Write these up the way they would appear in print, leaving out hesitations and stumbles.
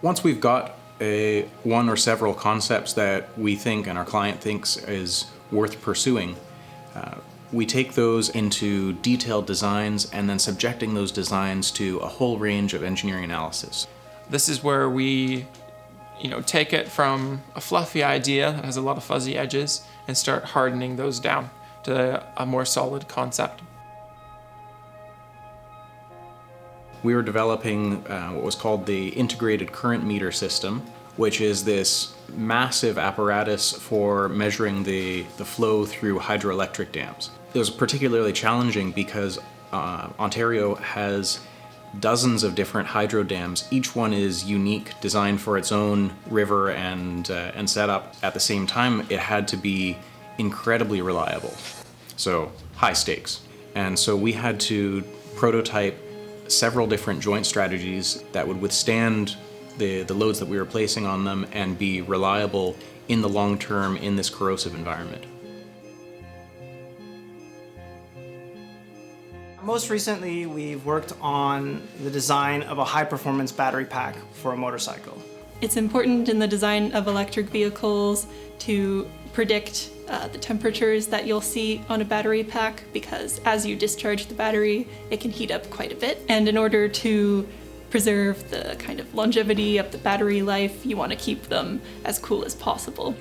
Once we've got one or several concepts that we think and our client thinks is worth pursuing, we take those into detailed designs and then subjecting those designs to a whole range of engineering analysis. This is where we take it from a fluffy idea that has a lot of fuzzy edges and start hardening those down to a more solid concept. We were developing what was called the integrated current meter system, which is this massive apparatus for measuring the flow through hydroelectric dams. It was particularly challenging because Ontario has dozens of different hydro dams. Each one is unique, designed for its own river and setup. At the same time, it had to be incredibly reliable, so high stakes. And so we had to prototype several different joint strategies that would withstand the loads that we were placing on them and be reliable in the long term in this corrosive environment. Most recently, we've worked on the design of a high-performance battery pack for a motorcycle. It's important in the design of electric vehicles to predict the temperatures that you'll see on a battery pack, because as you discharge the battery, it can heat up quite a bit. And in order to preserve the kind of longevity of the battery life, you want to keep them as cool as possible.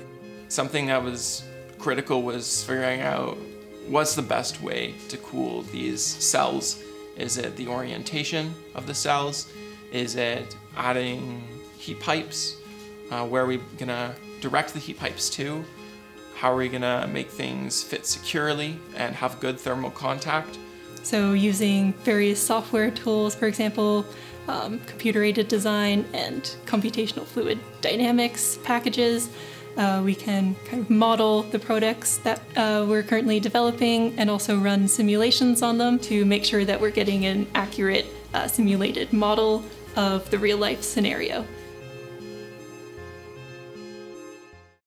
Something that was critical was figuring out what's the best way to cool these cells. Is it the orientation of the cells? Is it adding heat pipes? Where are we gonna direct the heat pipes to? How are we gonna make things fit securely and have good thermal contact? So using various software tools, for example, computer-aided design and computational fluid dynamics packages, we can kind of model the products that we're currently developing and also run simulations on them to make sure that we're getting an accurate simulated model of the real-life scenario.